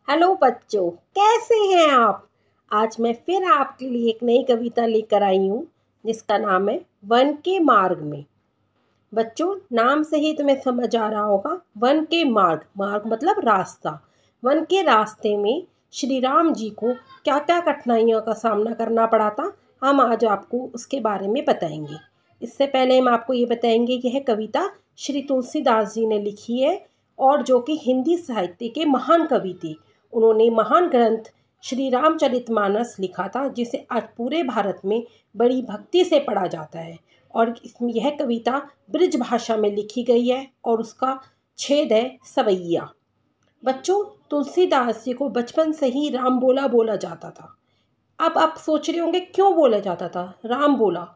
Hello बच्चों, कैसे हैं आप। आज मैं फिर आपके लिए एक नई कविता लेकर आई हूँ जिसका नाम है वन के मार्ग में। बच्चों, नाम से ही तुम्हें समझ आ रहा होगा, वन के मार्ग, मार्ग मतलब रास्ता। वन के रास्ते में श्री राम जी को क्या क्या कठिनाइयों का सामना करना पड़ा था, हम आज आपको उसके बारे में बताएंगे। इससे पहले हम आपको ये बताएंगे कि यह कविता श्री तुलसीदास जी ने लिखी है और जो कि हिंदी साहित्य के महान कवि थे। उन्होंने महान ग्रंथ श्री रामचरितमानस लिखा था, जिसे आज पूरे भारत में बड़ी भक्ति से पढ़ा जाता है। और इसमें यह कविता ब्रज भाषा में लिखी गई है और उसका छेद है सवैया। बच्चों, तुलसीदास जी को बचपन से ही राम बोला बोला जाता था। अब आप सोच रहे होंगे क्यों बोला जाता था राम बोला।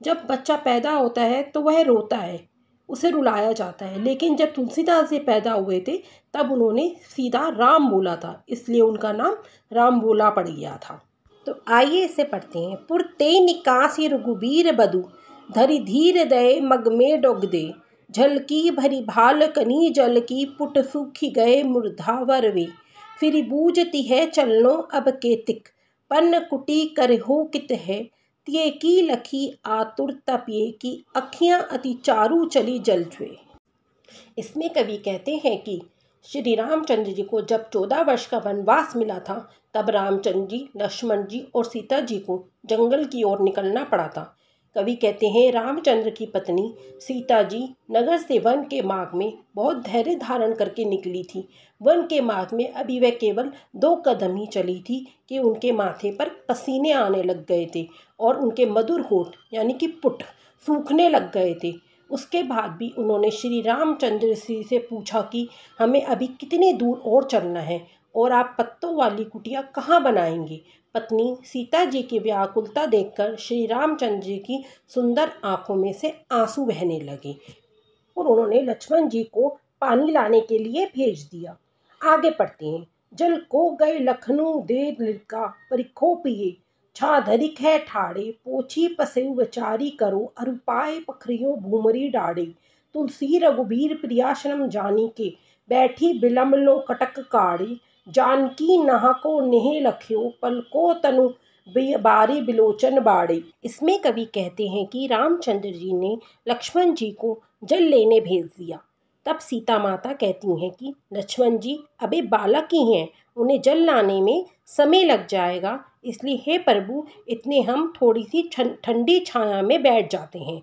जब बच्चा पैदा होता है तो वह रोता है, उसे रुलाया जाता है, लेकिन जब तुलसीदास जी पैदा हुए थे तब उन्होंने सीधा राम बोला था, इसलिए उनका नाम राम बोला पड़ गया था। तो आइए इसे पढ़ते हैं। पुरते निकासी रघुबीर बधु, धरि धीर दय मग में डोग दे। झलकी भरी भाल कनी जल की, पुट सूखी गए मुर्धावर वे। फिर बूझती है चलनो अब केतिक, पन्न कुटी कर हो कित है। तिये की लखी आतुर तपिए की, अखियां अति चारू चली जल जुए। इसमें कवि कहते हैं कि श्री रामचंद्र जी को जब 14 वर्ष का वनवास मिला था, तब रामचंद्र जी, लक्ष्मण जी और सीता जी को जंगल की ओर निकलना पड़ा था। कवि कहते हैं रामचंद्र की पत्नी सीता जी नगर से वन के मार्ग में बहुत धैर्य धारण करके निकली थी। वन के मार्ग में अभी वह केवल 2 कदम ही चली थी कि उनके माथे पर पसीने आने लग गए थे और उनके मधुर होठ यानी कि पुट सूखने लग गए थे। उसके बाद भी उन्होंने श्री रामचंद्र जी से पूछा कि हमें अभी कितने दूर और चलना है और आप पत्तों वाली कुटिया कहाँ बनाएंगे। पत्नी सीता जी की व्याकुलता देखकर श्री रामचंद्र जी की सुंदर आंखों में से आंसू बहने लगे और उन्होंने लक्ष्मण जी को पानी लाने के लिए भेज दिया। आगे पढ़ते हैं। जल को गए लखनऊ दे लिरका, परिखो पिए छा धरिक है ठाड़े। पोछी पसेउ विचारी करो, अरुपाए पखरियों भूमरी डाड़े। तुलसी रघुबीर प्रियाश्रम जानी के, बैठी बिलम लो कटक काड़े। जानकी नहाको नेह लख्यो, पलको तनु बारी बिलोचन बाड़े। इसमें कवि कहते हैं कि रामचंद्र जी ने लक्ष्मण जी को जल लेने भेज दिया। तब सीता माता कहती हैं कि लक्ष्मण जी अभी बालक ही हैं, उन्हें जल लाने में समय लग जाएगा, इसलिए हे प्रभु इतने हम थोड़ी सी ठंडी छाया में बैठ जाते हैं।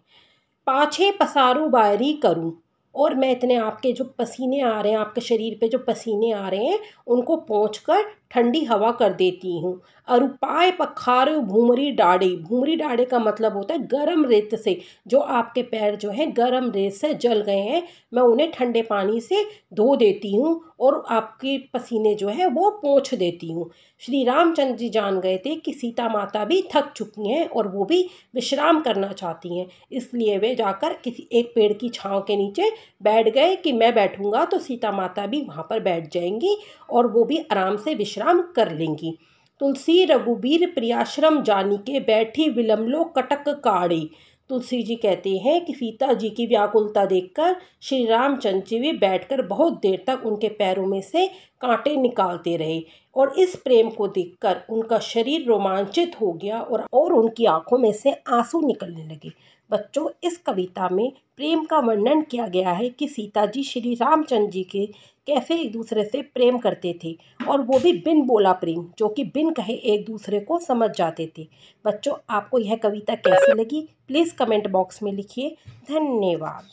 पाछे पसारू बायरी करूं, और मैं इतने आपके जो पसीने आ रहे हैं, आपके शरीर पे जो पसीने आ रहे हैं उनको पोंछकर ठंडी हवा कर देती हूँ। अरुपाए पखार भूमरी डाढ़े, भूमरी डाढ़े का मतलब होता है गर्म रेत से, जो आपके पैर जो है गर्म रेत से जल गए हैं, मैं उन्हें ठंडे पानी से धो देती हूँ और आपके पसीने जो है वो पोंछ देती हूँ। श्री रामचंद्र जी जान गए थे कि सीता माता भी थक चुकी हैं और वो भी विश्राम करना चाहती हैं, इसलिए वे जाकर किसी एक पेड़ की छांव के नीचे बैठ गए कि मैं बैठूंगा तो सीता माता भी वहाँ पर बैठ जाएंगी और वो भी आराम से विश्राम कर लेंगी। तुलसी रघुबीर प्रियाश्रम जानी के, बैठी विलम्लो कटक काढ़े। तुलसी जी कहते हैं कि सीता जी की व्याकुलता देखकर श्री रामचंद्र जी भी बैठकर बहुत देर तक उनके पैरों में से कांटे निकालते रहे और इस प्रेम को देखकर उनका शरीर रोमांचित हो गया और उनकी आंखों में से आंसू निकलने लगे। बच्चों, इस कविता में प्रेम का वर्णन किया गया है कि सीता जी श्री रामचंद्र जी के कैसे एक दूसरे से प्रेम करते थे और वो भी बिन बोला प्रेम, जो कि बिन कहे एक दूसरे को समझ जाते थे। बच्चों, आपको यह कविता कैसी लगी प्लीज़ कमेंट बॉक्स में लिखिए। धन्यवाद।